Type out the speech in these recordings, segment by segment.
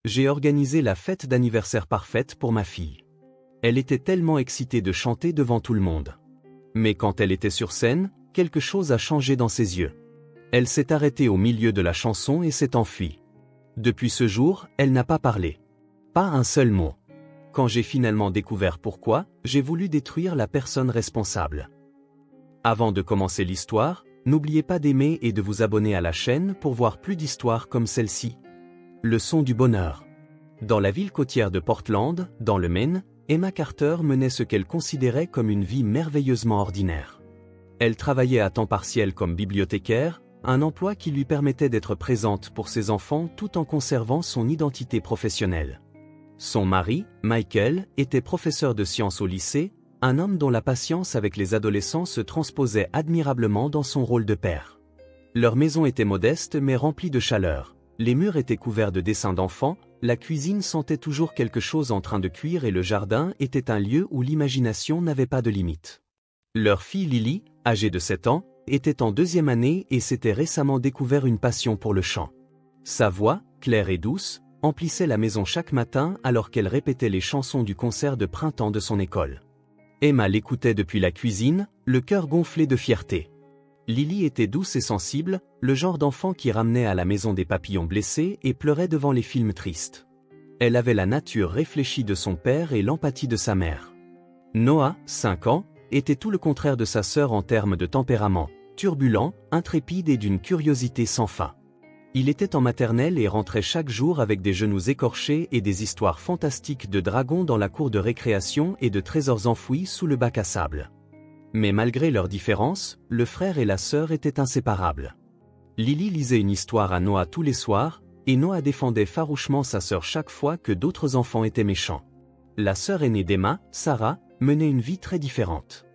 j'ai organisé la fête d'anniversaire parfaite pour ma fille. Elle était tellement excitée de chanter devant tout le monde. Mais quand elle était sur scène, quelque chose a changé dans ses yeux. Elle s'est arrêtée au milieu de la chanson et s'est enfuie. Depuis ce jour, elle n'a pas parlé. Pas un seul mot. Quand j'ai finalement découvert pourquoi, j'ai voulu détruire la personne responsable. Avant de commencer l'histoire, n'oubliez pas d'aimer et de vous abonner à la chaîne pour voir plus d'histoires comme celle-ci. Leçon du bonheur. Dans la ville côtière de Portland, dans le Maine, Emma Carter menait ce qu'elle considérait comme une vie merveilleusement ordinaire. Elle travaillait à temps partiel comme bibliothécaire, un emploi qui lui permettait d'être présente pour ses enfants tout en conservant son identité professionnelle. Son mari, Michael, était professeur de sciences au lycée, un homme dont la patience avec les adolescents se transposait admirablement dans son rôle de père. Leur maison était modeste mais remplie de chaleur. Les murs étaient couverts de dessins d'enfants, la cuisine sentait toujours quelque chose en train de cuire et le jardin était un lieu où l'imagination n'avait pas de limite. Leur fille Lily, âgée de 7 ans, était en 2e année et s'était récemment découvert une passion pour le chant. Sa voix, claire et douce, emplissait la maison chaque matin alors qu'elle répétait les chansons du concert de printemps de son école. Emma l'écoutait depuis la cuisine, le cœur gonflé de fierté. Lily était douce et sensible, le genre d'enfant qui ramenait à la maison des papillons blessés et pleurait devant les films tristes. Elle avait la nature réfléchie de son père et l'empathie de sa mère. Noah, 5 ans, était tout le contraire de sa sœur en termes de tempérament, turbulent, intrépide et d'une curiosité sans fin. Il était en maternelle et rentrait chaque jour avec des genoux écorchés et des histoires fantastiques de dragons dans la cour de récréation et de trésors enfouis sous le bac à sable. Mais malgré leurs différences, le frère et la sœur étaient inséparables. Lily lisait une histoire à Noah tous les soirs, et Noah défendait farouchement sa sœur chaque fois que d'autres enfants étaient méchants. La sœur aînée d'Emma, Sarah, menait une vie très différente.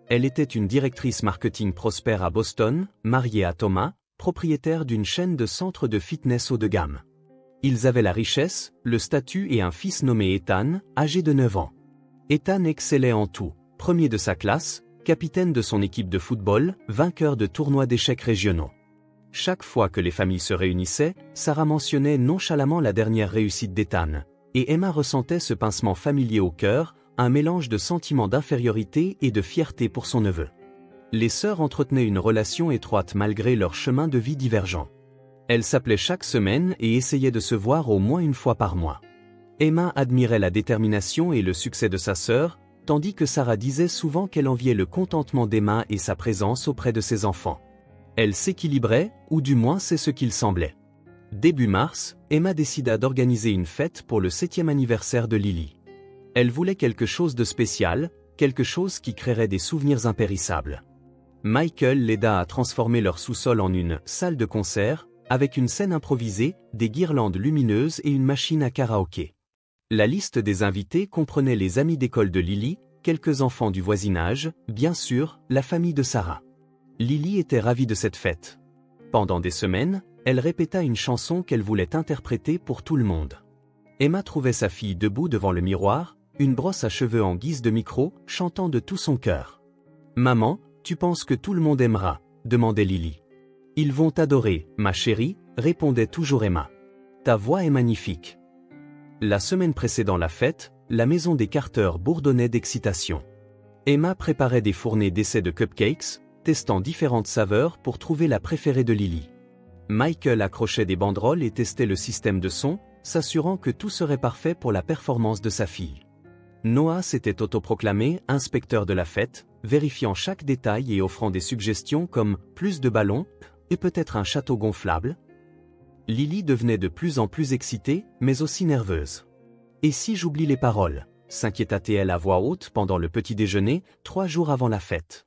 Elle était une directrice marketing prospère à Boston, mariée à Thomas, propriétaire d'une chaîne de centres de fitness haut de gamme. Ils avaient la richesse, le statut et un fils nommé Ethan, âgé de 9 ans. Ethan excellait en tout, premier de sa classe, capitaine de son équipe de football, vainqueur de tournois d'échecs régionaux. Chaque fois que les familles se réunissaient, Sarah mentionnait nonchalamment la dernière réussite d'Ethan, et Emma ressentait ce pincement familier au cœur, un mélange de sentiments d'infériorité et de fierté pour son neveu. Les sœurs entretenaient une relation étroite malgré leurs chemins de vie divergents. Elles s'appelaient chaque semaine et essayaient de se voir au moins une fois par mois. Emma admirait la détermination et le succès de sa sœur, tandis que Sarah disait souvent qu'elle enviait le contentement d'Emma et sa présence auprès de ses enfants. Elle s'équilibrait, ou du moins c'est ce qu'il semblait. Début mars, Emma décida d'organiser une fête pour le 7e anniversaire de Lily. Elle voulait quelque chose de spécial, quelque chose qui créerait des souvenirs impérissables. Michael l'aida à transformer leur sous-sol en une salle de concert, avec une scène improvisée, des guirlandes lumineuses et une machine à karaoké. La liste des invités comprenait les amis d'école de Lily, quelques enfants du voisinage, bien sûr, la famille de Sarah. Lily était ravie de cette fête. Pendant des semaines, elle répéta une chanson qu'elle voulait interpréter pour tout le monde. Emma trouvait sa fille debout devant le miroir, une brosse à cheveux en guise de micro, chantant de tout son cœur. « Maman, tu penses que tout le monde aimera ?» demandait Lily. « Ils vont t'adorer, ma chérie », répondait toujours Emma. « Ta voix est magnifique. » La semaine précédant la fête, la maison des Carter bourdonnait d'excitation. Emma préparait des fournées d'essais de cupcakes, testant différentes saveurs pour trouver la préférée de Lily. Michael accrochait des banderoles et testait le système de son, s'assurant que tout serait parfait pour la performance de sa fille. Noah s'était autoproclamé inspecteur de la fête, vérifiant chaque détail et offrant des suggestions comme plus de ballons et peut-être un château gonflable. Lily devenait de plus en plus excitée, mais aussi nerveuse. « Et si j'oublie les paroles ?» s'inquiéta-t-elle à voix haute pendant le petit déjeuner, 3 jours avant la fête.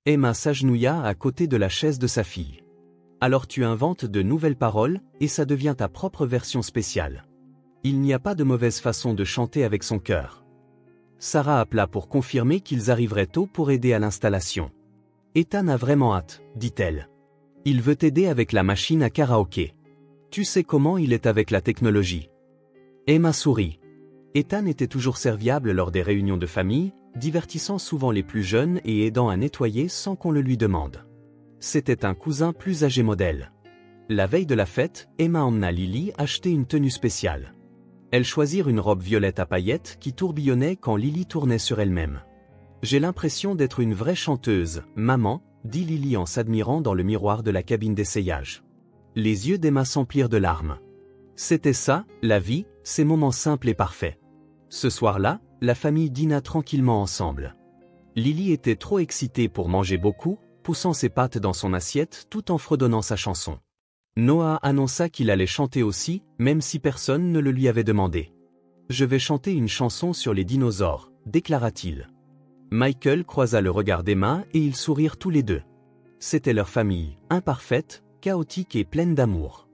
Emma s'agenouilla à côté de la chaise de sa fille. « Alors tu inventes de nouvelles paroles, et ça devient ta propre version spéciale. Il n'y a pas de mauvaise façon de chanter avec son cœur. » Sarah appela pour confirmer qu'ils arriveraient tôt pour aider à l'installation. « Ethan a vraiment hâte, dit-elle. Il veut t'aider avec la machine à karaoké. Tu sais comment il est avec la technologie. » Emma sourit. Ethan était toujours serviable lors des réunions de famille, divertissant souvent les plus jeunes et aidant à nettoyer sans qu'on le lui demande. C'était un cousin plus âgé modèle. La veille de la fête, Emma emmena Lily acheter une tenue spéciale. Elles choisirent une robe violette à paillettes qui tourbillonnait quand Lily tournait sur elle-même. « J'ai l'impression d'être une vraie chanteuse, maman », dit Lily en s'admirant dans le miroir de la cabine d'essayage. Les yeux d'Emma s'emplirent de larmes. C'était ça, la vie, ces moments simples et parfaits. Ce soir-là, la famille dîna tranquillement ensemble. Lily était trop excitée pour manger beaucoup, poussant ses pattes dans son assiette tout en fredonnant sa chanson. Noah annonça qu'il allait chanter aussi, même si personne ne le lui avait demandé. « Je vais chanter une chanson sur les dinosaures », déclara-t-il. Michael croisa le regard d'Emma et ils sourirent tous les deux. C'était leur famille, imparfaite, chaotique et pleine d'amour.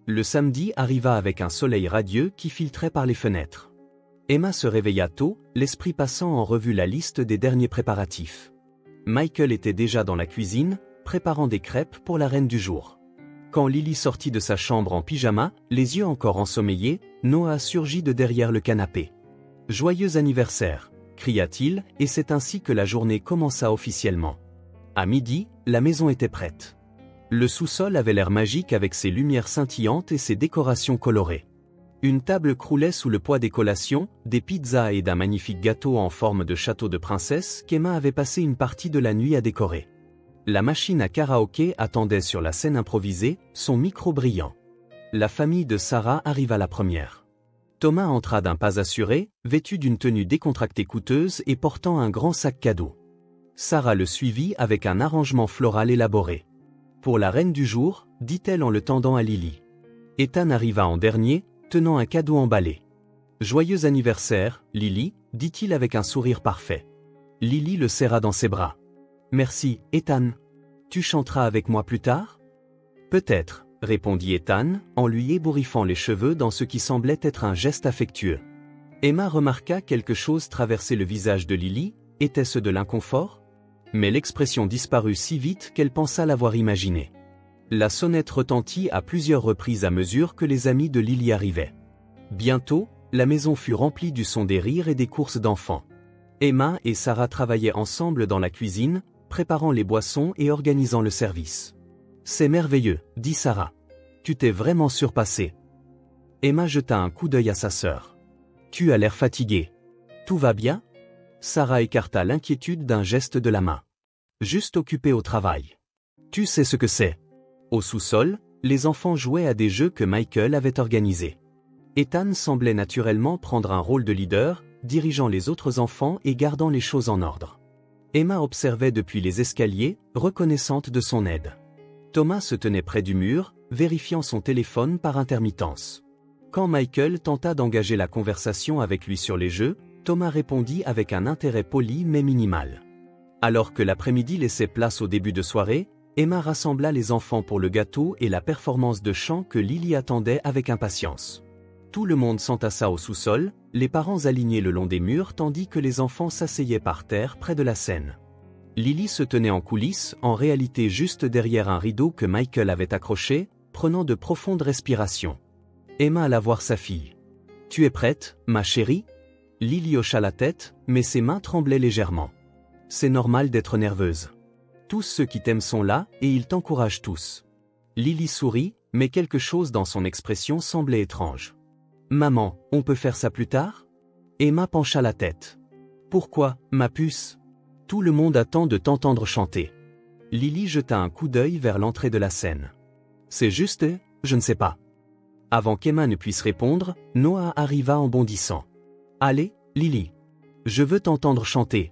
Le samedi arriva avec un soleil radieux qui filtrait par les fenêtres. Emma se réveilla tôt, l'esprit passant en revue la liste des derniers préparatifs. Michael était déjà dans la cuisine, préparant des crêpes pour la reine du jour. Quand Lily sortit de sa chambre en pyjama, les yeux encore ensommeillés, Noah surgit de derrière le canapé. « Joyeux anniversaire !» cria-t-il, et c'est ainsi que la journée commença officiellement. À midi, la maison était prête. Le sous-sol avait l'air magique avec ses lumières scintillantes et ses décorations colorées. Une table croulait sous le poids des collations, des pizzas et d'un magnifique gâteau en forme de château de princesse qu'Emma avait passé une partie de la nuit à décorer. La machine à karaoké attendait sur la scène improvisée, son micro brillant. La famille de Sarah arriva la première. Thomas entra d'un pas assuré, vêtu d'une tenue décontractée coûteuse et portant un grand sac cadeau. Sarah le suivit avec un arrangement floral élaboré. Pour la reine du jour, dit-elle en le tendant à Lily. Ethan arriva en dernier, tenant un cadeau emballé. Joyeux anniversaire, Lily, dit-il avec un sourire parfait. Lily le serra dans ses bras. Merci, Ethan. Tu chanteras avec moi plus tard ? Peut-être, répondit Ethan, en lui ébouriffant les cheveux dans ce qui semblait être un geste affectueux. Emma remarqua quelque chose traverser le visage de Lily, était-ce de l'inconfort ? Mais l'expression disparut si vite qu'elle pensa l'avoir imaginé. La sonnette retentit à plusieurs reprises à mesure que les amis de Lily arrivaient. Bientôt, la maison fut remplie du son des rires et des courses d'enfants. Emma et Sarah travaillaient ensemble dans la cuisine, préparant les boissons et organisant le service. « C'est merveilleux, » dit Sarah. « Tu t'es vraiment surpassée. » Emma jeta un coup d'œil à sa sœur. « Tu as l'air fatiguée. Tout va bien ?» Sarah écarta l'inquiétude d'un geste de la main. « Juste occupée au travail. Tu sais ce que c'est. » Au sous-sol, les enfants jouaient à des jeux que Michael avait organisés. Ethan semblait naturellement prendre un rôle de leader, dirigeant les autres enfants et gardant les choses en ordre. Emma observait depuis les escaliers, reconnaissante de son aide. Thomas se tenait près du mur, vérifiant son téléphone par intermittence. Quand Michael tenta d'engager la conversation avec lui sur les jeux, Thomas répondit avec un intérêt poli mais minimal. Alors que l'après-midi laissait place au début de soirée, Emma rassembla les enfants pour le gâteau et la performance de chant que Lily attendait avec impatience. Tout le monde s'entassa au sous-sol, les parents alignés le long des murs tandis que les enfants s'asseyaient par terre près de la scène. Lily se tenait en coulisses, en réalité juste derrière un rideau que Michael avait accroché, prenant de profondes respirations. Emma alla voir sa fille. « Tu es prête, ma chérie ?» Lily hocha la tête, mais ses mains tremblaient légèrement. « C'est normal d'être nerveuse. Tous ceux qui t'aiment sont là, et ils t'encouragent tous. » Lily sourit, mais quelque chose dans son expression semblait étrange. « Maman, on peut faire ça plus tard ?» Emma pencha la tête. « Pourquoi, ma puce ? Tout le monde attend de t'entendre chanter. » Lily jeta un coup d'œil vers l'entrée de la scène. « C'est juste, je ne sais pas. » Avant qu'Emma ne puisse répondre, Noah arriva en bondissant. « Allez, Lily. Je veux t'entendre chanter. »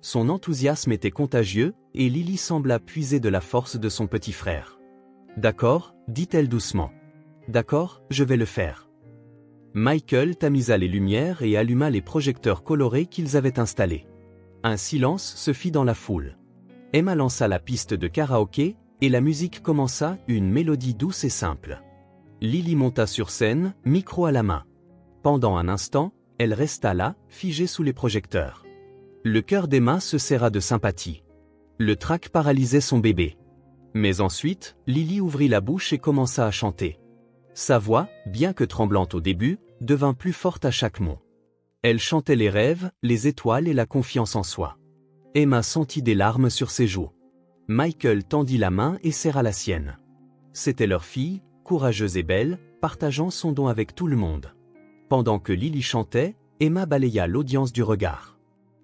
Son enthousiasme était contagieux, et Lily sembla puiser de la force de son petit frère. « D'accord, » dit-elle doucement. « D'accord, je vais le faire. » Michael tamisa les lumières et alluma les projecteurs colorés qu'ils avaient installés. Un silence se fit dans la foule. Emma lança la piste de karaoké, et la musique commença, une mélodie douce et simple. Lily monta sur scène, micro à la main. Pendant un instant, elle resta là, figée sous les projecteurs. Le cœur d'Emma se serra de sympathie. Le trac paralysait son bébé. Mais ensuite, Lily ouvrit la bouche et commença à chanter. Sa voix, bien que tremblante au début, devint plus forte à chaque mot. Elle chantait les rêves, les étoiles et la confiance en soi. Emma sentit des larmes sur ses joues. Michael tendit la main et serra la sienne. C'était leur fille, courageuse et belle, partageant son don avec tout le monde. Pendant que Lily chantait, Emma balaya l'audience du regard.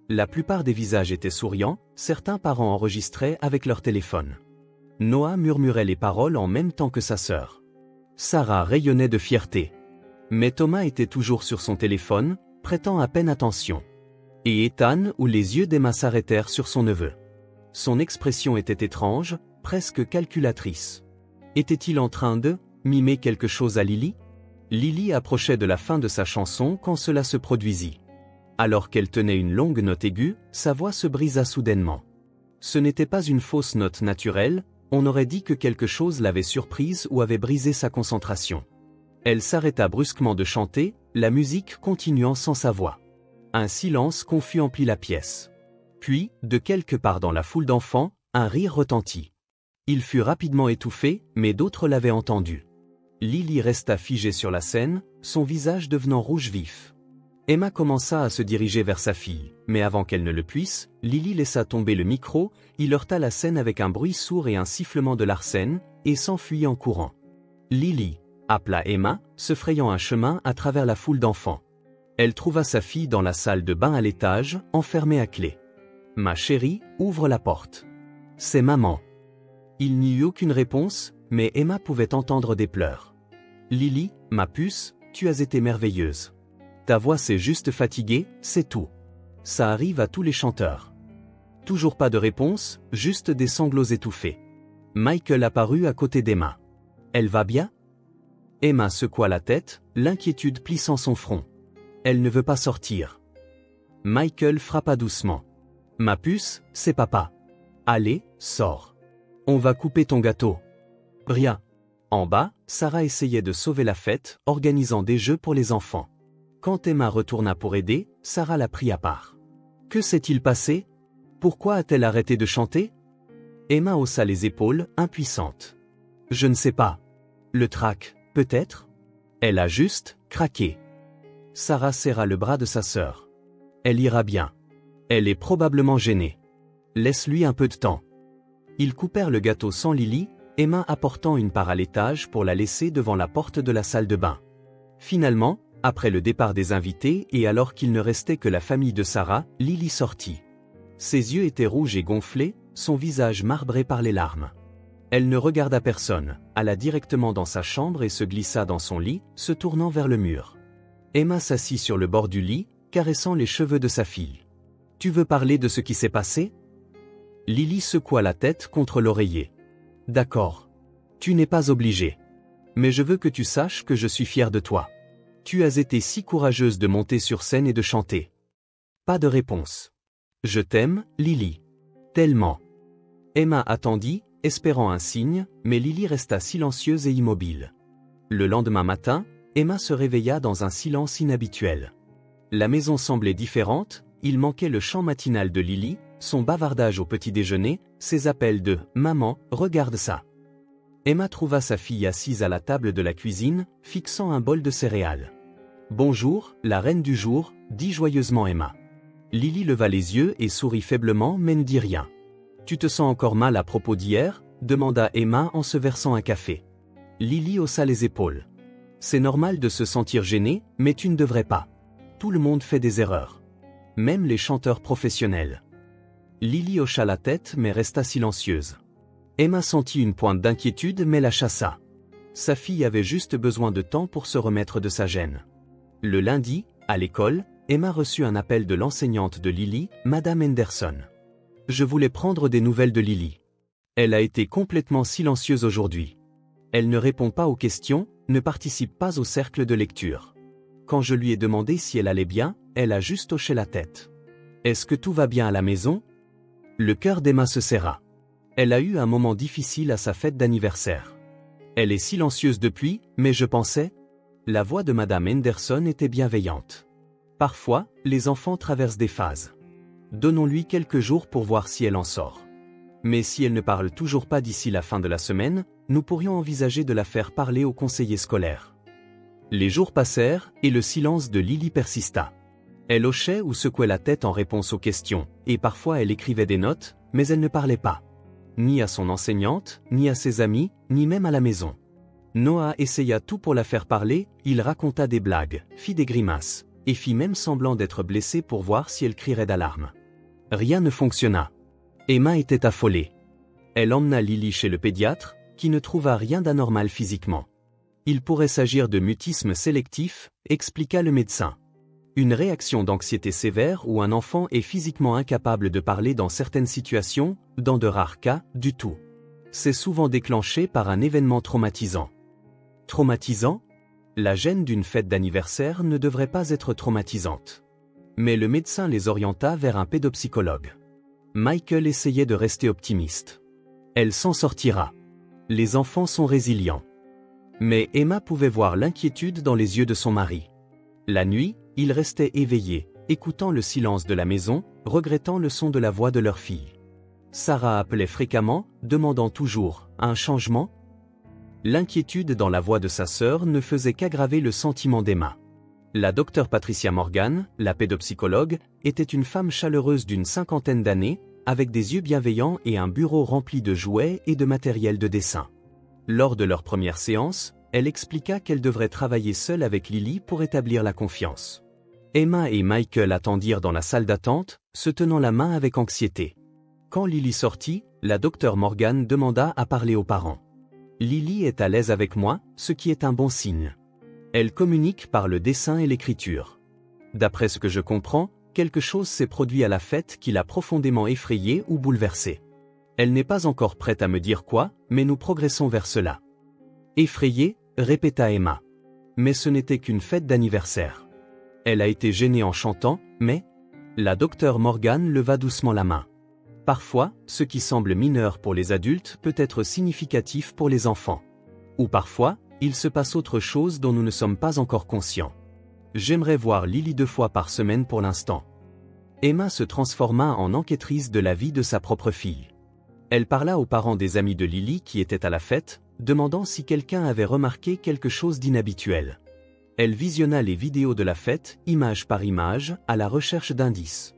La plupart des visages étaient souriants, certains parents enregistraient avec leur téléphone. Noah murmurait les paroles en même temps que sa sœur. Sarah rayonnait de fierté. Mais Thomas était toujours sur son téléphone, prêtant à peine attention. Et Ethan, où les yeux d'Emma s'arrêtèrent sur son neveu. Son expression était étrange, presque calculatrice. Était-il en train de mimer quelque chose à Lily? Lily approchait de la fin de sa chanson quand cela se produisit. Alors qu'elle tenait une longue note aiguë, sa voix se brisa soudainement. Ce n'était pas une fausse note naturelle, on aurait dit que quelque chose l'avait surprise ou avait brisé sa concentration. Elle s'arrêta brusquement de chanter, la musique continuant sans sa voix. Un silence confus emplit la pièce. Puis, de quelque part dans la foule d'enfants, un rire retentit. Il fut rapidement étouffé, mais d'autres l'avaient entendu. Lily resta figée sur la scène, son visage devenant rouge vif. Emma commença à se diriger vers sa fille, mais avant qu'elle ne le puisse, Lily laissa tomber le micro, il heurta la scène avec un bruit sourd et un sifflement de Larsen, et s'enfuit en courant. Lily, appela Emma, se frayant un chemin à travers la foule d'enfants. Elle trouva sa fille dans la salle de bain à l'étage, enfermée à clé. « Ma chérie, ouvre la porte. »« C'est maman. » Il n'y eut aucune réponse, mais Emma pouvait entendre des pleurs. « Lily, ma puce, tu as été merveilleuse. Ta voix s'est juste fatiguée, c'est tout. Ça arrive à tous les chanteurs. » Toujours pas de réponse, juste des sanglots étouffés. Michael apparut à côté d'Emma. « Elle va bien ?» Emma secoua la tête, l'inquiétude plissant son front. « Elle ne veut pas sortir. » Michael frappa doucement. « Ma puce, c'est papa. Allez, sors. On va couper ton gâteau. » Rien. En bas, Sarah essayait de sauver la fête, organisant des jeux pour les enfants. Quand Emma retourna pour aider, Sarah la prit à part. « Que s'est-il passé? Pourquoi a-t-elle arrêté de chanter ?» Emma haussa les épaules, impuissante. « Je ne sais pas. Le trac, peut-être? Elle a juste craqué. » Sarah serra le bras de sa sœur. « Elle ira bien. Elle est probablement gênée. Laisse-lui un peu de temps. » Ils coupèrent le gâteau sans Lily, Emma apportant une part à l'étage pour la laisser devant la porte de la salle de bain. Finalement, après le départ des invités et alors qu'il ne restait que la famille de Sarah, Lily sortit. Ses yeux étaient rouges et gonflés, son visage marbré par les larmes. Elle ne regarda personne, alla directement dans sa chambre et se glissa dans son lit, se tournant vers le mur. Emma s'assit sur le bord du lit, caressant les cheveux de sa fille. « Tu veux parler de ce qui s'est passé ?» Lily secoua la tête contre l'oreiller. « D'accord. Tu n'es pas obligée. Mais je veux que tu saches que je suis fière de toi. Tu as été si courageuse de monter sur scène et de chanter. » Pas de réponse. « Je t'aime, Lily. Tellement. » Emma attendit, espérant un signe, mais Lily resta silencieuse et immobile. Le lendemain matin, Emma se réveilla dans un silence inhabituel. La maison semblait différente, il manquait le chant matinal de Lily, son bavardage au petit déjeuner, ses appels de « Maman, regarde ça ». Emma trouva sa fille assise à la table de la cuisine, fixant un bol de céréales. « Bonjour, la reine du jour », dit joyeusement Emma. Lily leva les yeux et sourit faiblement mais ne dit rien. « Tu te sens encore mal à propos d'hier » demanda Emma en se versant un café. Lily haussa les épaules. « C'est normal de se sentir gênée, mais tu ne devrais pas. Tout le monde fait des erreurs. Même les chanteurs professionnels. » Lily hocha la tête mais resta silencieuse. Emma sentit une pointe d'inquiétude mais la chassa. Sa fille avait juste besoin de temps pour se remettre de sa gêne. Le lundi, à l'école, Emma reçut un appel de l'enseignante de Lily, Madame Henderson. « Je voulais prendre des nouvelles de Lily. Elle a été complètement silencieuse aujourd'hui. Elle ne répond pas aux questions, ne participe pas au cercle de lecture. Quand je lui ai demandé si elle allait bien, elle a juste hoché la tête. Est-ce que tout va bien à la maison ?» Le cœur d'Emma se serra. Elle a eu un moment difficile à sa fête d'anniversaire. Elle est silencieuse depuis, mais je pensais... La voix de Madame Henderson était bienveillante. Parfois, les enfants traversent des phases. Donnons-lui quelques jours pour voir si elle en sort. Mais si elle ne parle toujours pas d'ici la fin de la semaine, nous pourrions envisager de la faire parler au conseiller scolaire. Les jours passèrent, et le silence de Lily persista. Elle hochait ou secouait la tête en réponse aux questions, et parfois elle écrivait des notes, mais elle ne parlait pas. Ni à son enseignante, ni à ses amis, ni même à la maison. Noah essaya tout pour la faire parler, il raconta des blagues, fit des grimaces, et fit même semblant d'être blessé pour voir si elle crierait d'alarme. Rien ne fonctionna. Emma était affolée. Elle emmena Lily chez le pédiatre, qui ne trouva rien d'anormal physiquement. Il pourrait s'agir de mutisme sélectif, expliqua le médecin. Une réaction d'anxiété sévère où un enfant est physiquement incapable de parler dans certaines situations, dans de rares cas, du tout. C'est souvent déclenché par un événement traumatisant. Traumatisant ? La gêne d'une fête d'anniversaire ne devrait pas être traumatisante. Mais le médecin les orienta vers un pédopsychologue. Michael essayait de rester optimiste. Elle s'en sortira. Les enfants sont résilients. Mais Emma pouvait voir l'inquiétude dans les yeux de son mari. La nuit, ils restaient éveillés, écoutant le silence de la maison, regrettant le son de la voix de leur fille. Sarah appelait fréquemment, demandant toujours « un changement ?» L'inquiétude dans la voix de sa sœur ne faisait qu'aggraver le sentiment d'Emma. La docteure Patricia Morgan, la pédopsychologue, était une femme chaleureuse d'une 50aine d'années, avec des yeux bienveillants et un bureau rempli de jouets et de matériel de dessin. Lors de leur première séance, elle expliqua qu'elle devrait travailler seule avec Lily pour établir la confiance. Emma et Michael attendirent dans la salle d'attente, se tenant la main avec anxiété. Quand Lily sortit, la docteure Morgan demanda à parler aux parents. Lily est à l'aise avec moi, ce qui est un bon signe. Elle communique par le dessin et l'écriture. D'après ce que je comprends, quelque chose s'est produit à la fête qui l'a profondément effrayée ou bouleversée. Elle n'est pas encore prête à me dire quoi, mais nous progressons vers cela. Effrayée, répéta Emma. Mais ce n'était qu'une fête d'anniversaire. Elle a été gênée en chantant, mais... La docteure Morgan leva doucement la main. Parfois, ce qui semble mineur pour les adultes peut être significatif pour les enfants. Ou parfois, il se passe autre chose dont nous ne sommes pas encore conscients. J'aimerais voir Lily 2 fois par semaine pour l'instant. Emma se transforma en enquêtrice de la vie de sa propre fille. Elle parla aux parents des amis de Lily qui étaient à la fête, demandant si quelqu'un avait remarqué quelque chose d'inhabituel. Elle visionna les vidéos de la fête, image par image, à la recherche d'indices.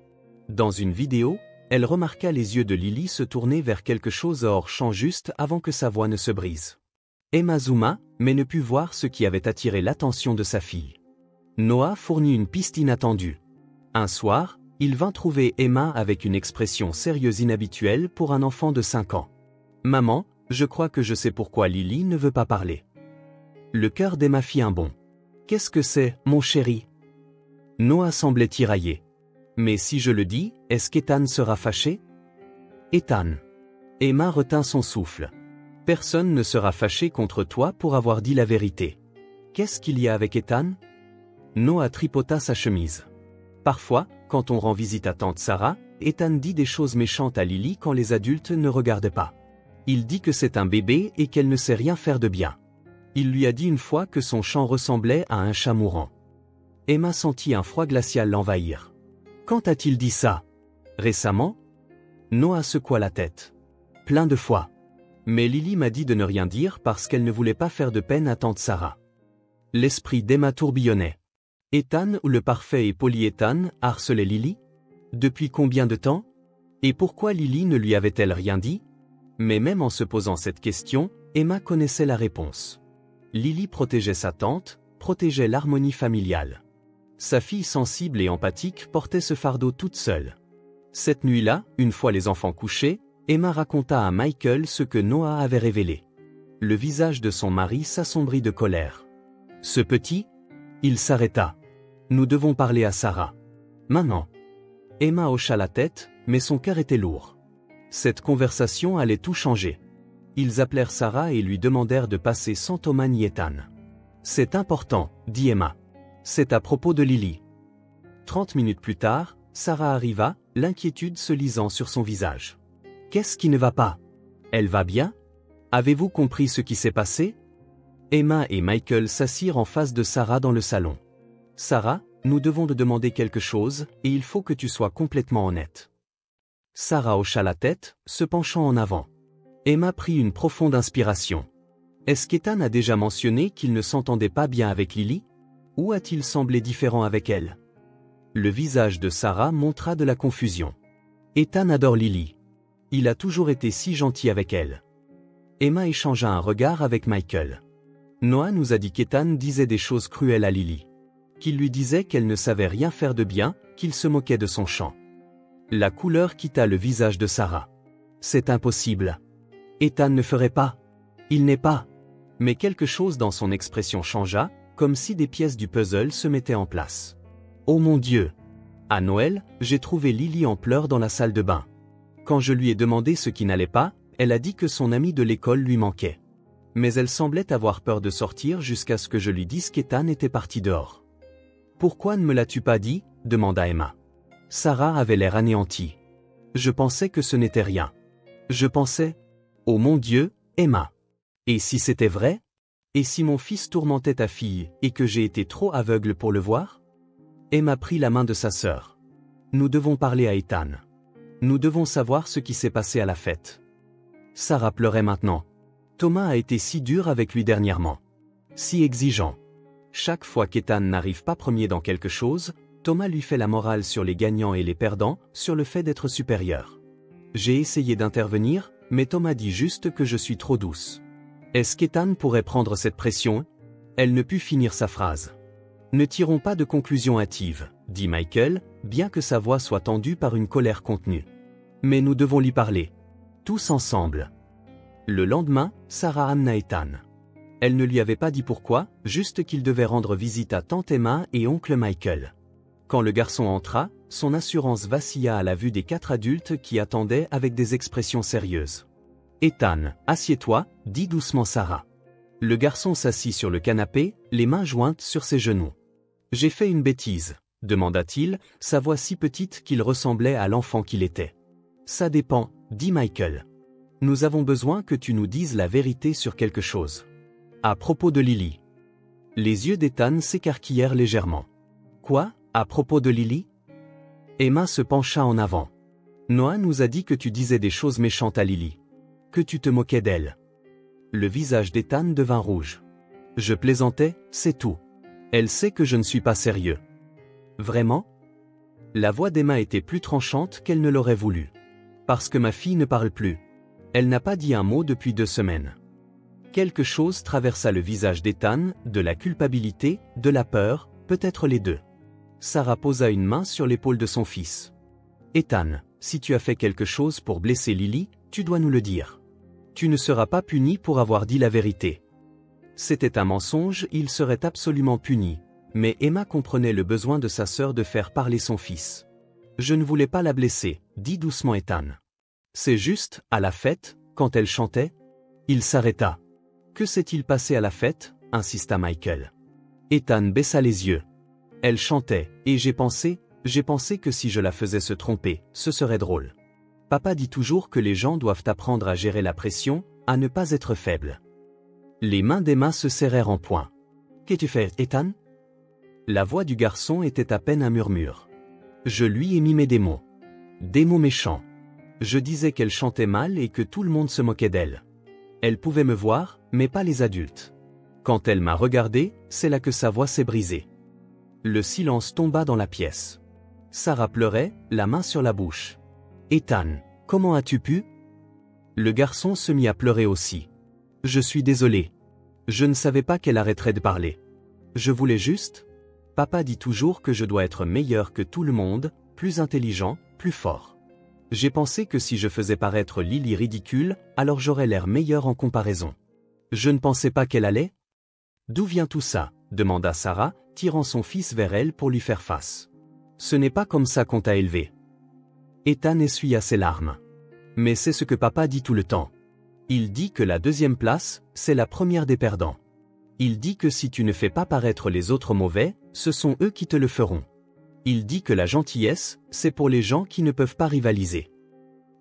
Dans une vidéo, elle remarqua les yeux de Lily se tourner vers quelque chose hors champ juste avant que sa voix ne se brise. Emma zooma, mais ne put voir ce qui avait attiré l'attention de sa fille. Noah fournit une piste inattendue. Un soir, il vint trouver Emma avec une expression sérieuse inhabituelle pour un enfant de 5 ans. « Maman, je crois que je sais pourquoi Lily ne veut pas parler. » Le cœur d'Emma fit un bond. « Qu'est-ce que c'est, mon chéri ?» Noah semblait tiraillé. « Mais si je le dis, est-ce qu'Ethan sera fâché ?» Ethan. Emma retint son souffle. « Personne ne sera fâché contre toi pour avoir dit la vérité. Qu'est-ce qu'il y a avec Ethan ?» Noah tripota sa chemise. Parfois, quand on rend visite à tante Sarah, Ethan dit des choses méchantes à Lily quand les adultes ne regardent pas. Il dit que c'est un bébé et qu'elle ne sait rien faire de bien. Il lui a dit une fois que son chant ressemblait à un chat mourant. Emma sentit un froid glacial l'envahir. Quand a-t-il dit ça? Récemment? Noah secoua la tête. Plein de fois. Mais Lily m'a dit de ne rien dire parce qu'elle ne voulait pas faire de peine à tante Sarah. L'esprit d'Emma tourbillonnait. Ethan ou le parfait et poli Ethan harcelait Lily? Depuis combien de temps? Et pourquoi Lily ne lui avait-elle rien dit? Mais même en se posant cette question, Emma connaissait la réponse. Lily protégeait sa tante, protégeait l'harmonie familiale. Sa fille sensible et empathique portait ce fardeau toute seule. Cette nuit-là, une fois les enfants couchés, Emma raconta à Michael ce que Noah avait révélé. Le visage de son mari s'assombrit de colère. Ce petit? Il s'arrêta. Nous devons parler à Sarah. Maintenant. Emma hocha la tête, mais son cœur était lourd. Cette conversation allait tout changer. Ils appelèrent Sarah et lui demandèrent de passer sans Thomas ni Ethan. C'est important, dit Emma. C'est à propos de Lily. 30 minutes plus tard, Sarah arriva, l'inquiétude se lisant sur son visage. Qu'est-ce qui ne va pas? Elle va bien? Avez-vous compris ce qui s'est passé? Emma et Michael s'assirent en face de Sarah dans le salon. Sarah, nous devons te demander quelque chose, et il faut que tu sois complètement honnête. Sarah hocha la tête, se penchant en avant. Emma prit une profonde inspiration. Est-ce qu'Ethan a déjà mentionné qu'il ne s'entendait pas bien avec Lily? Ou a-t-il semblé différent avec elle? Le visage de Sarah montra de la confusion. Ethan adore Lily. Il a toujours été si gentil avec elle. Emma échangea un regard avec Michael. Noah nous a dit qu'Ethan disait des choses cruelles à Lily. Qu'il lui disait qu'elle ne savait rien faire de bien, qu'il se moquait de son chant. La couleur quitta le visage de Sarah. C'est impossible. Ethan ne ferait pas. Il n'est pas. Mais quelque chose dans son expression changea, comme si des pièces du puzzle se mettaient en place. Oh mon Dieu! À Noël, j'ai trouvé Lily en pleurs dans la salle de bain. Quand je lui ai demandé ce qui n'allait pas, elle a dit que son ami de l'école lui manquait. Mais elle semblait avoir peur de sortir jusqu'à ce que je lui dise qu'Ethan était parti dehors. Pourquoi ne me l'as-tu pas dit? Demanda Emma. Sarah avait l'air anéantie. Je pensais que ce n'était rien. Je pensais... Oh mon Dieu, Emma! Et si c'était vrai? Et si mon fils tourmentait ta fille, et que j'ai été trop aveugle pour le voir? Emma prit la main de sa sœur. Nous devons parler à Ethan. Nous devons savoir ce qui s'est passé à la fête. Sarah pleurait maintenant. Thomas a été si dur avec lui dernièrement. Si exigeant. Chaque fois qu'Ethan n'arrive pas premier dans quelque chose, Thomas lui fait la morale sur les gagnants et les perdants, sur le fait d'être supérieur. J'ai essayé d'intervenir, mais Thomas dit juste que je suis trop douce. Est-ce qu'Ethan pourrait prendre cette pression? Elle ne put finir sa phrase. Ne tirons pas de conclusion hâtive, dit Michael, bien que sa voix soit tendue par une colère contenue. Mais nous devons lui parler. Tous ensemble. Le lendemain, Sarah amena Ethan. Elle ne lui avait pas dit pourquoi, juste qu'il devait rendre visite à tante Emma et oncle Michael. Quand le garçon entra, son assurance vacilla à la vue des 4 adultes qui attendaient avec des expressions sérieuses. Ethan, assieds-toi, dit doucement Sarah. Le garçon s'assit sur le canapé, les mains jointes sur ses genoux. J'ai fait une bêtise, demanda-t-il, sa voix si petite qu'il ressemblait à l'enfant qu'il était. Ça dépend, dit Michael. Nous avons besoin que tu nous dises la vérité sur quelque chose. À propos de Lily. Les yeux d'Ethan s'écarquillèrent légèrement. Quoi, à propos de Lily? Emma se pencha en avant. Noah nous a dit que tu disais des choses méchantes à Lily. Que tu te moquais d'elle. Le visage d'Ethan devint rouge. Je plaisantais, c'est tout. Elle sait que je ne suis pas sérieux. Vraiment? La voix d'Emma était plus tranchante qu'elle ne l'aurait voulu. Parce que ma fille ne parle plus. Elle n'a pas dit un mot depuis 2 semaines. Quelque chose traversa le visage d'Ethan, de la culpabilité, de la peur, peut-être les deux. Sarah posa une main sur l'épaule de son fils. Ethan, si tu as fait quelque chose pour blesser Lily, tu dois nous le dire. Tu ne seras pas puni pour avoir dit la vérité. C'était un mensonge, il serait absolument puni. Mais Emma comprenait le besoin de sa sœur de faire parler son fils. Je ne voulais pas la blesser, dit doucement Ethan. C'est juste, à la fête, quand elle chantait. Il s'arrêta. Que s'est-il passé à la fête? Insista Michael. Ethan baissa les yeux. Elle chantait, et j'ai pensé que si je la faisais se tromper, ce serait drôle. Papa dit toujours que les gens doivent apprendre à gérer la pression, à ne pas être faible. Les mains d'Emma se serrèrent en poing. Qu'as-tu fait, Ethan? La voix du garçon était à peine un murmure. Je lui ai mimé des mots. Des mots méchants. Je disais qu'elle chantait mal et que tout le monde se moquait d'elle. Elle pouvait me voir, mais pas les adultes. Quand elle m'a regardé, c'est là que sa voix s'est brisée. Le silence tomba dans la pièce. Sarah pleurait, la main sur la bouche. Ethan, comment as-tu pu? Le garçon se mit à pleurer aussi. Je suis désolé. Je ne savais pas qu'elle arrêterait de parler. Je voulais juste... Papa dit toujours que je dois être meilleur que tout le monde, plus intelligent, plus fort. J'ai pensé que si je faisais paraître Lily ridicule, alors j'aurais l'air meilleur en comparaison. Je ne pensais pas qu'elle allait. D'où vient tout ça? Demanda Sarah, tirant son fils vers elle pour lui faire face. Ce n'est pas comme ça qu'on t'a élevé. Ethan essuya ses larmes. Mais c'est ce que papa dit tout le temps. Il dit que la 2e place, c'est la première des perdants. Il dit que si tu ne fais pas paraître les autres mauvais, ce sont eux qui te le feront. Il dit que la gentillesse, c'est pour les gens qui ne peuvent pas rivaliser.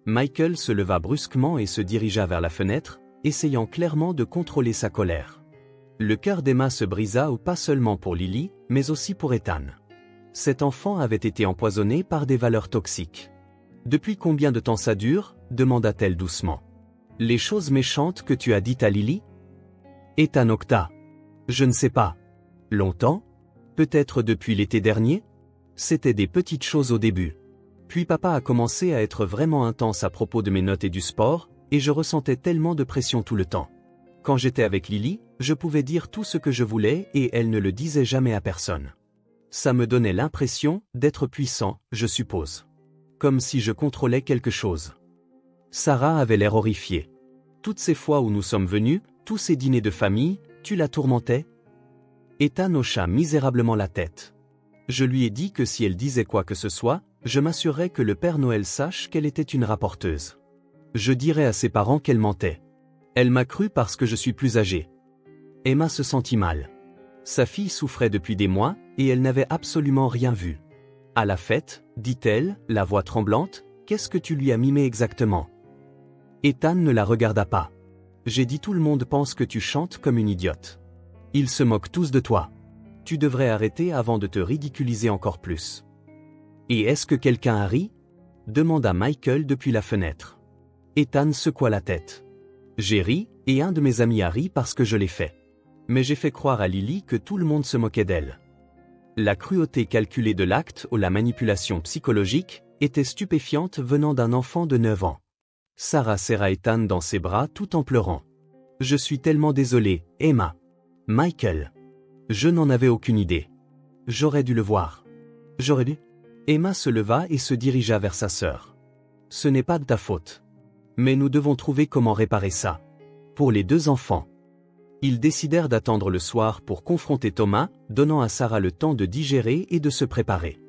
Michael se leva brusquement et se dirigea vers la fenêtre, essayant clairement de contrôler sa colère. Le cœur d'Emma se brisa pas seulement pour Lily, mais aussi pour Ethan. Cet enfant avait été empoisonné par des valeurs toxiques. Depuis combien de temps ça dure? Demanda-t-elle doucement. Les choses méchantes que tu as dites à Lily? Ethan octa. Je ne sais pas. Longtemps? Peut-être depuis l'été dernier? C'était des petites choses au début. Puis papa a commencé à être vraiment intense à propos de mes notes et du sport, et je ressentais tellement de pression tout le temps. Quand j'étais avec Lily, je pouvais dire tout ce que je voulais et elle ne le disait jamais à personne. Ça me donnait l'impression d'être puissant, je suppose. Comme si je contrôlais quelque chose. Sarah avait l'air horrifiée. Toutes ces fois où nous sommes venus, tous ces dîners de famille, tu la tourmentais? Ethan hocha misérablement la tête. Je lui ai dit que si elle disait quoi que ce soit, je m'assurerais que le Père Noël sache qu'elle était une rapporteuse. Je dirais à ses parents qu'elle mentait. Elle m'a cru parce que je suis plus âgé. Emma se sentit mal. Sa fille souffrait depuis des mois, et elle n'avait absolument rien vu. À la fête, dit-elle, la voix tremblante, qu'est-ce que tu lui as mimé exactement? Ethan ne la regarda pas. J'ai dit tout le monde pense que tu chantes comme une idiote. Ils se moquent tous de toi. Tu devrais arrêter avant de te ridiculiser encore plus. Et est-ce que quelqu'un a ri? Demanda Michael depuis la fenêtre. Ethan secoua la tête. J'ai ri, et un de mes amis a ri parce que je l'ai fait. Mais j'ai fait croire à Lily que tout le monde se moquait d'elle. La cruauté calculée de l'acte ou la manipulation psychologique était stupéfiante venant d'un enfant de 9 ans. Sarah serra Ethan dans ses bras tout en pleurant. Je suis tellement désolée, Emma. Michael. Je n'en avais aucune idée. J'aurais dû le voir. J'aurais dû. Emma se leva et se dirigea vers sa sœur. Ce n'est pas de ta faute. Mais nous devons trouver comment réparer ça. Pour les deux enfants. Ils décidèrent d'attendre le soir pour confronter Thomas, donnant à Sarah le temps de digérer et de se préparer.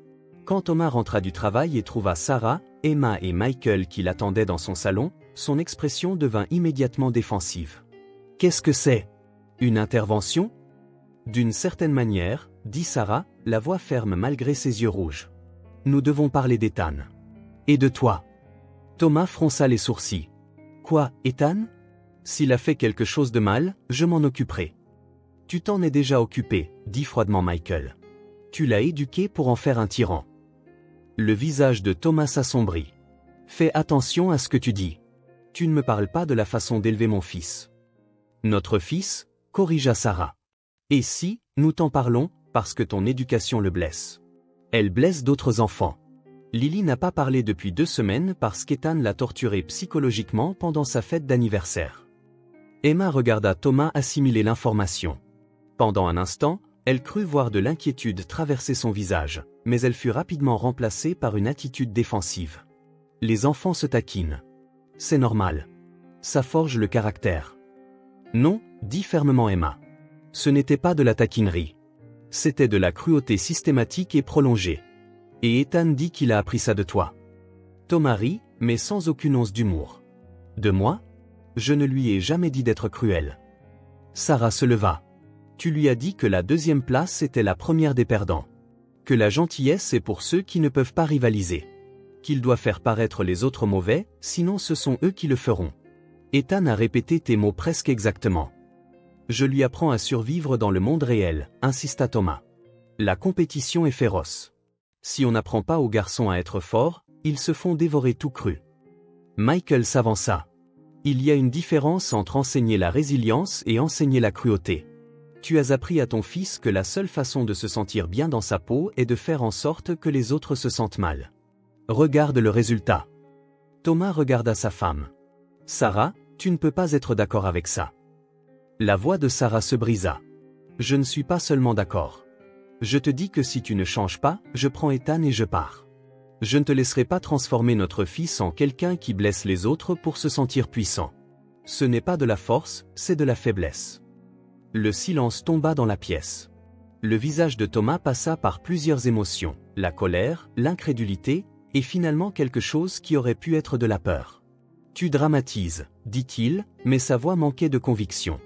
Quand Thomas rentra du travail et trouva Sarah, Emma et Michael qui l'attendaient dans son salon, son expression devint immédiatement défensive. « Qu'est-ce que c'est? Une intervention ?» D'une certaine manière, dit Sarah, la voix ferme malgré ses yeux rouges. « Nous devons parler d'Ethan. Et de toi. » Thomas fronça les sourcils. « Quoi, Ethan? S'il a fait quelque chose de mal, je m'en occuperai. »« Tu t'en es déjà occupé, » dit froidement Michael. « Tu l'as éduqué pour en faire un tyran. » Le visage de Thomas s'assombrit. « Fais attention à ce que tu dis. Tu ne me parles pas de la façon d'élever mon fils. »« Notre fils, » corrigea Sarah. « Et si, nous t'en parlons, parce que ton éducation le blesse. Elle blesse d'autres enfants. » Lily n'a pas parlé depuis 2 semaines parce qu'Ethan l'a torturée psychologiquement pendant sa fête d'anniversaire. Emma regarda Thomas assimiler l'information. Pendant un instant, elle crut voir de l'inquiétude traverser son visage, mais elle fut rapidement remplacée par une attitude défensive. Les enfants se taquinent. C'est normal. Ça forge le caractère. Non, dit fermement Emma. Ce n'était pas de la taquinerie. C'était de la cruauté systématique et prolongée. Et Ethan dit qu'il a appris ça de toi. Thomas rit, mais sans aucune once d'humour. De moi? Je ne lui ai jamais dit d'être cruel. Sarah se leva. Tu lui as dit que la 2e place était la première des perdants. Que la gentillesse est pour ceux qui ne peuvent pas rivaliser. Qu'il doit faire paraître les autres mauvais, sinon ce sont eux qui le feront. Ethan a répété tes mots presque exactement. Je lui apprends à survivre dans le monde réel, insista Thomas. La compétition est féroce. Si on n'apprend pas aux garçons à être forts, ils se font dévorer tout cru. Michael s'avança. Il y a une différence entre enseigner la résilience et enseigner la cruauté. Tu as appris à ton fils que la seule façon de se sentir bien dans sa peau est de faire en sorte que les autres se sentent mal. Regarde le résultat. Thomas regarda sa femme. Sarah, tu ne peux pas être d'accord avec ça. La voix de Sarah se brisa. Je ne suis pas seulement d'accord. Je te dis que si tu ne changes pas, je prends Ethan et je pars. Je ne te laisserai pas transformer notre fils en quelqu'un qui blesse les autres pour se sentir puissant. Ce n'est pas de la force, c'est de la faiblesse. Le silence tomba dans la pièce. Le visage de Thomas passa par plusieurs émotions, la colère, l'incrédulité, et finalement quelque chose qui aurait pu être de la peur. Tu dramatises, dit-il, mais sa voix manquait de conviction.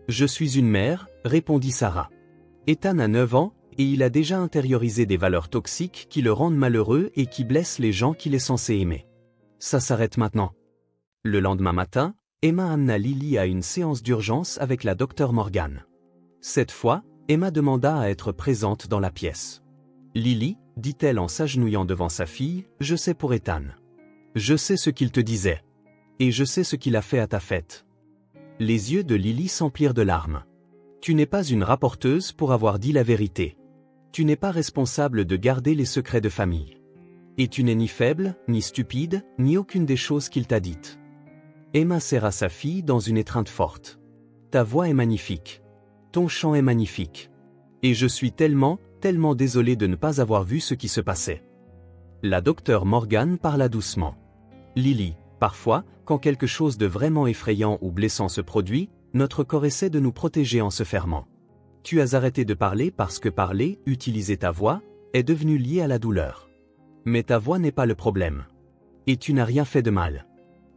Je suis une mère, répondit Sarah. Ethan a 9 ans, et il a déjà intériorisé des valeurs toxiques qui le rendent malheureux et qui blessent les gens qu'il est censé aimer. Ça s'arrête maintenant. Le lendemain matin, Emma amena Lily à une séance d'urgence avec la docteure Morgan. Cette fois, Emma demanda à être présente dans la pièce. Lily, dit-elle en s'agenouillant devant sa fille, je sais pour Ethan. Je sais ce qu'il te disait. Et je sais ce qu'il a fait à ta fête. Les yeux de Lily s'emplirent de larmes. Tu n'es pas une rapporteuse pour avoir dit la vérité. Tu n'es pas responsable de garder les secrets de famille. Et tu n'es ni faible, ni stupide, ni aucune des choses qu'il t'a dites. Emma serra sa fille dans une étreinte forte. Ta voix est magnifique. Ton chant est magnifique. Et je suis tellement désolé de ne pas avoir vu ce qui se passait. La docteure Morgan parla doucement. Lily, parfois, quand quelque chose de vraiment effrayant ou blessant se produit, notre corps essaie de nous protéger en se fermant. Tu as arrêté de parler parce que parler, utiliser ta voix, est devenu lié à la douleur. Mais ta voix n'est pas le problème. Et tu n'as rien fait de mal.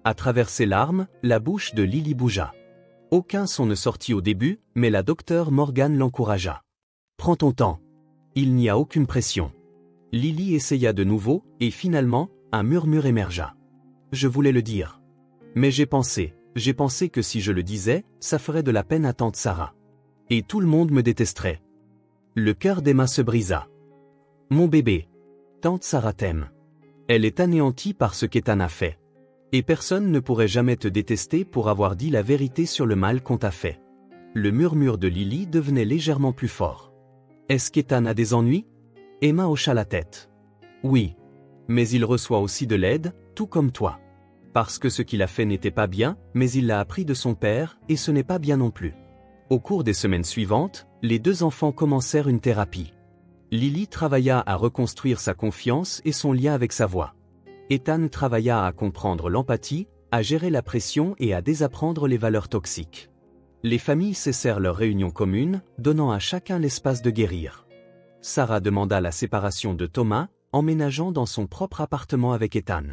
À travers ses larmes, la bouche de Lily bougea. Aucun son ne sortit au début, mais la docteure Morgan l'encouragea. Prends ton temps. Il n'y a aucune pression. Lily essaya de nouveau, et finalement, un murmure émergea. Je voulais le dire. Mais j'ai pensé que si je le disais, ça ferait de la peine à tante Sarah. Et tout le monde me détesterait. Le cœur d'Emma se brisa. Mon bébé. Tante Sarah t'aime. Elle est anéantie par ce qu'Ethan a fait. Et personne ne pourrait jamais te détester pour avoir dit la vérité sur le mal qu'on t'a fait. Le murmure de Lily devenait légèrement plus fort. Est-ce qu'Ethan a des ennuis? Emma hocha la tête. Oui. Mais il reçoit aussi de l'aide, tout comme toi. Parce que ce qu'il a fait n'était pas bien, mais il l'a appris de son père, et ce n'est pas bien non plus. Au cours des semaines suivantes, les deux enfants commencèrent une thérapie. Lily travailla à reconstruire sa confiance et son lien avec sa voix. Ethan travailla à comprendre l'empathie, à gérer la pression et à désapprendre les valeurs toxiques. Les familles cessèrent leurs réunions communes, donnant à chacun l'espace de guérir. Sarah demanda la séparation de Thomas, emménageant dans son propre appartement avec Ethan.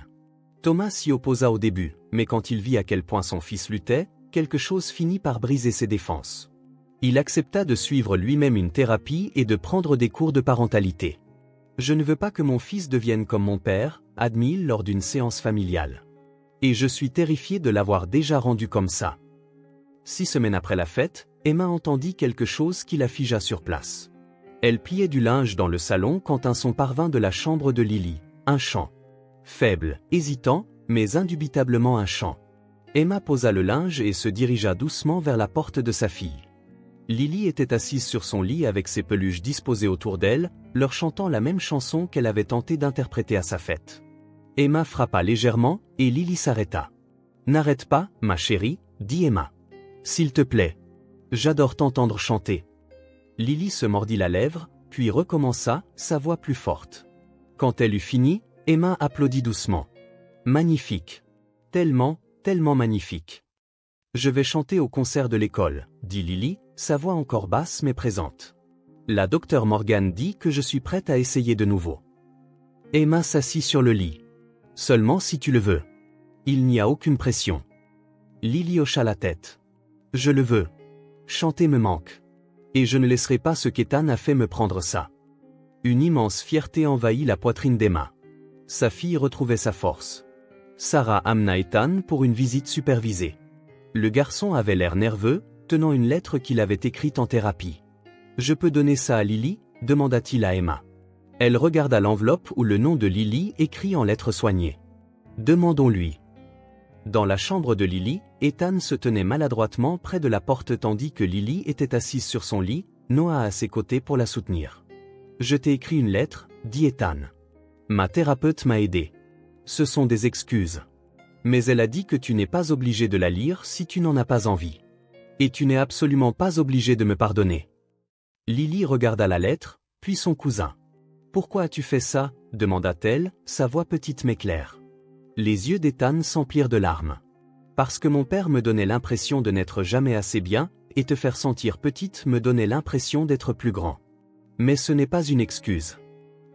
Thomas s'y opposa au début, mais quand il vit à quel point son fils luttait, quelque chose finit par briser ses défenses. Il accepta de suivre lui-même une thérapie et de prendre des cours de parentalité. « Je ne veux pas que mon fils devienne comme mon père », admit-il lors d'une séance familiale. « Et je suis terrifié de l'avoir déjà rendu comme ça. » 6 semaines après la fête, Emma entendit quelque chose qui la figea sur place. Elle pliait du linge dans le salon quand un son parvint de la chambre de Lily, un chant. Faible, hésitant, mais indubitablement un chant. Emma posa le linge et se dirigea doucement vers la porte de sa fille. Lily était assise sur son lit avec ses peluches disposées autour d'elle, leur chantant la même chanson qu'elle avait tenté d'interpréter à sa fête. Emma frappa légèrement, et Lily s'arrêta. « N'arrête pas, ma chérie, » dit Emma. « S'il te plaît. J'adore t'entendre chanter. » Lily se mordit la lèvre, puis recommença, sa voix plus forte. Quand elle eut fini, Emma applaudit doucement. « Magnifique. Tellement magnifique. »« Je vais chanter au concert de l'école, » dit Lily, sa voix encore basse mais présente. La docteure Morgan dit que je suis prête à essayer de nouveau. Emma s'assit sur le lit. « Seulement si tu le veux. Il n'y a aucune pression. » Lily hocha la tête. « Je le veux. Chanter me manque. Et je ne laisserai pas ce qu'Ethan a fait me prendre ça. » Une immense fierté envahit la poitrine d'Emma. Sa fille retrouvait sa force. Sarah amena Ethan pour une visite supervisée. Le garçon avait l'air nerveux, tenant une lettre qu'il avait écrite en thérapie. « Je peux donner ça à Lily ?» demanda-t-il à Emma. Elle regarda l'enveloppe où le nom de Lily écrit en lettres soignées. « Demandons-lui. » Dans la chambre de Lily, Ethan se tenait maladroitement près de la porte tandis que Lily était assise sur son lit, Noah à ses côtés pour la soutenir. « Je t'ai écrit une lettre, » dit Ethan. « Ma thérapeute m'a aidé. Ce sont des excuses. Mais elle a dit que tu n'es pas obligé de la lire si tu n'en as pas envie. Et tu n'es absolument pas obligé de me pardonner. » Lily regarda la lettre, puis son cousin. « Pourquoi as-tu fait ça ?» demanda-t-elle, sa voix petite mais claire. Les yeux d'Ethan s'emplirent de larmes. « Parce que mon père me donnait l'impression de n'être jamais assez bien, et te faire sentir petite me donnait l'impression d'être plus grand. Mais ce n'est pas une excuse.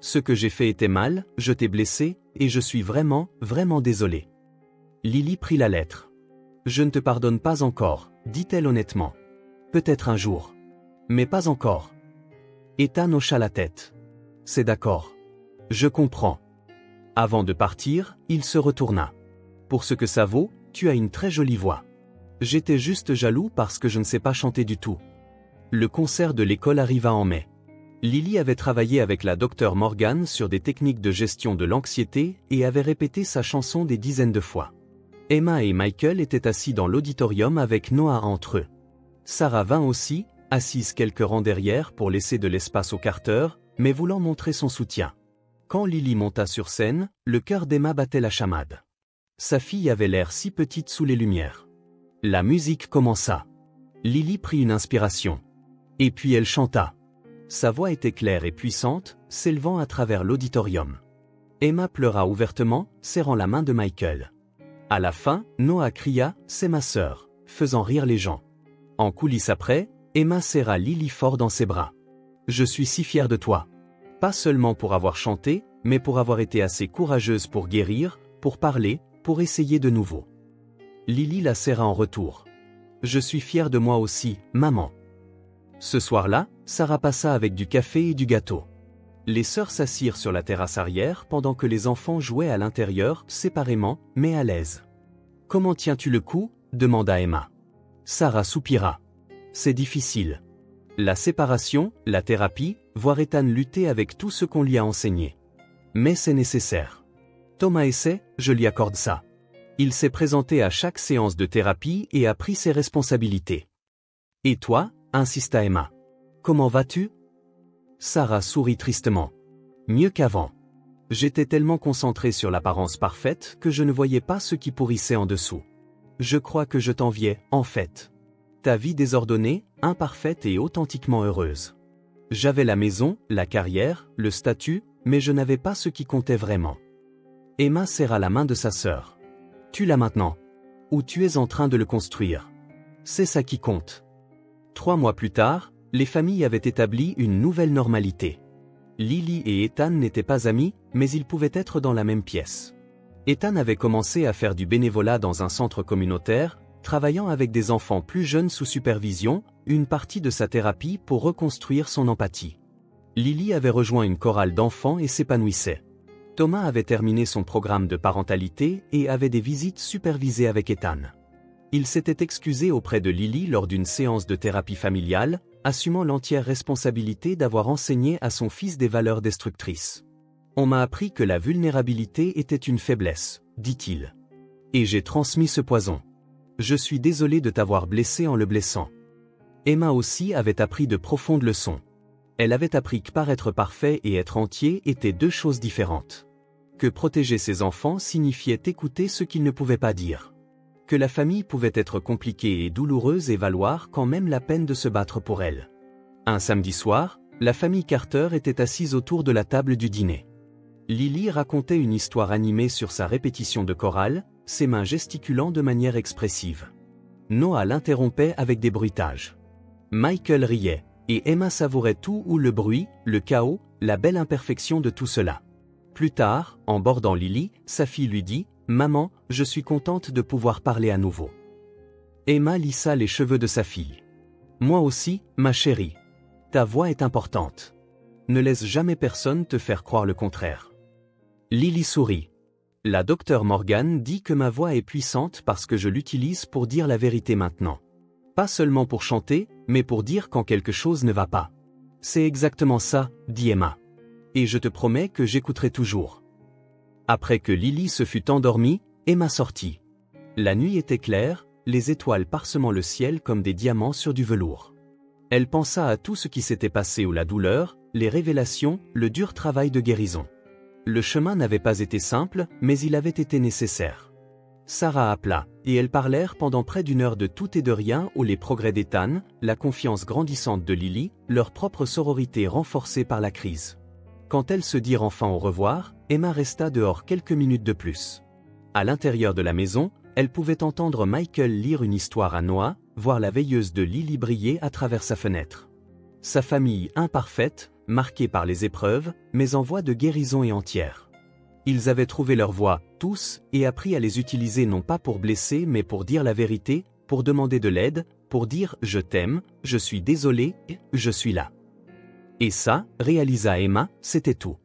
Ce que j'ai fait était mal, je t'ai blessé, et je suis vraiment désolée. » Lily prit la lettre. « Je ne te pardonne pas encore, » dit-elle honnêtement. « Peut-être un jour. Mais pas encore. » Ethan hocha la tête. « C'est d'accord. Je comprends. » Avant de partir, il se retourna. « Pour ce que ça vaut, tu as une très jolie voix. J'étais juste jaloux parce que je ne sais pas chanter du tout. » Le concert de l'école arriva en mai. Lily avait travaillé avec la docteure Morgan sur des techniques de gestion de l'anxiété et avait répété sa chanson des dizaines de fois. Emma et Michael étaient assis dans l'auditorium avec Noah entre eux. Sarah vint aussi, assise quelques rangs derrière pour laisser de l'espace au Carter, mais voulant montrer son soutien. Quand Lily monta sur scène, le cœur d'Emma battait la chamade. Sa fille avait l'air si petite sous les lumières. La musique commença. Lily prit une inspiration. Et puis elle chanta. Sa voix était claire et puissante, s'élevant à travers l'auditorium. Emma pleura ouvertement, serrant la main de Michael. À la fin, Noah cria « C'est ma sœur », faisant rire les gens. En coulisses après, Emma serra Lily fort dans ses bras. « Je suis si fière de toi. Pas seulement pour avoir chanté, mais pour avoir été assez courageuse pour guérir, pour parler, pour essayer de nouveau. » Lily la serra en retour. « Je suis fière de moi aussi, maman. » Ce soir-là, Sarah passa avec du café et du gâteau. Les sœurs s'assirent sur la terrasse arrière pendant que les enfants jouaient à l'intérieur, séparément, mais à l'aise. « Comment tiens-tu le coup ?» demanda Emma. Sarah soupira. « C'est difficile. La séparation, la thérapie, voir Ethan lutter avec tout ce qu'on lui a enseigné. Mais c'est nécessaire. Thomas essaie, je lui accorde ça. Il s'est présenté à chaque séance de thérapie et a pris ses responsabilités. Et toi, insista Emma. Comment vas-tu ? Sarah sourit tristement. Mieux qu'avant. J'étais tellement concentrée sur l'apparence parfaite que je ne voyais pas ce qui pourrissait en dessous. Je crois que je t'enviais, en fait. Ta vie désordonnée, imparfaite et authentiquement heureuse. J'avais la maison, la carrière, le statut, mais je n'avais pas ce qui comptait vraiment. Emma serra la main de sa sœur. Tu l'as maintenant. Ou tu es en train de le construire. C'est ça qui compte. 3 mois plus tard, les familles avaient établi une nouvelle normalité. Lily et Ethan n'étaient pas amis, mais ils pouvaient être dans la même pièce. Ethan avait commencé à faire du bénévolat dans un centre communautaire, travaillant avec des enfants plus jeunes sous supervision, une partie de sa thérapie pour reconstruire son empathie. Lily avait rejoint une chorale d'enfants et s'épanouissait. Thomas avait terminé son programme de parentalité et avait des visites supervisées avec Ethan. Il s'était excusé auprès de Lily lors d'une séance de thérapie familiale, assumant l'entière responsabilité d'avoir enseigné à son fils des valeurs destructrices. « On m'a appris que la vulnérabilité était une faiblesse, dit-il. Et j'ai transmis ce poison. Je suis désolé de t'avoir blessé en le blessant. » Emma aussi avait appris de profondes leçons. Elle avait appris que paraître parfait et être entier étaient 2 choses différentes. Que protéger ses enfants signifiait écouter ce qu'ils ne pouvaient pas dire. Que la famille pouvait être compliquée et douloureuse et valoir quand même la peine de se battre pour elle. Un samedi soir, la famille Carter était assise autour de la table du dîner. Lily racontait une histoire animée sur sa répétition de chorale, ses mains gesticulant de manière expressive. Noah l'interrompait avec des bruitages. Michael riait, et Emma savourait tout ou le bruit, le chaos, la belle imperfection de tout cela. Plus tard, en bordant Lily, sa fille lui dit « Maman, je suis contente de pouvoir parler à nouveau. » Emma lissa les cheveux de sa fille. « Moi aussi, ma chérie. Ta voix est importante. Ne laisse jamais personne te faire croire le contraire. » Lily sourit. « La docteure Morgan dit que ma voix est puissante parce que je l'utilise pour dire la vérité maintenant. Pas seulement pour chanter, mais pour dire quand quelque chose ne va pas. C'est exactement ça, dit Emma. Et je te promets que j'écouterai toujours. » Après que Lily se fut endormie, Emma sortit. La nuit était claire, les étoiles parsemant le ciel comme des diamants sur du velours. Elle pensa à tout ce qui s'était passé ou la douleur, les révélations, le dur travail de guérison. Le chemin n'avait pas été simple, mais il avait été nécessaire. Sarah appela, et elles parlèrent pendant près d'1 heure de tout et de rien où les progrès d'Ethan, la confiance grandissante de Lily, leur propre sororité renforcée par la crise. Quand elles se dirent enfin au revoir, Emma resta dehors quelques minutes de plus. À l'intérieur de la maison, elle pouvait entendre Michael lire une histoire à Noah, voir la veilleuse de Lily briller à travers sa fenêtre. Sa famille imparfaite, marquée par les épreuves, mais en voie de guérison et entière. Ils avaient trouvé leur voie, tous, et appris à les utiliser non pas pour blesser mais pour dire la vérité, pour demander de l'aide, pour dire « je t'aime, je suis désolé, je suis là ». Et ça, réalisa Emma, c'était tout.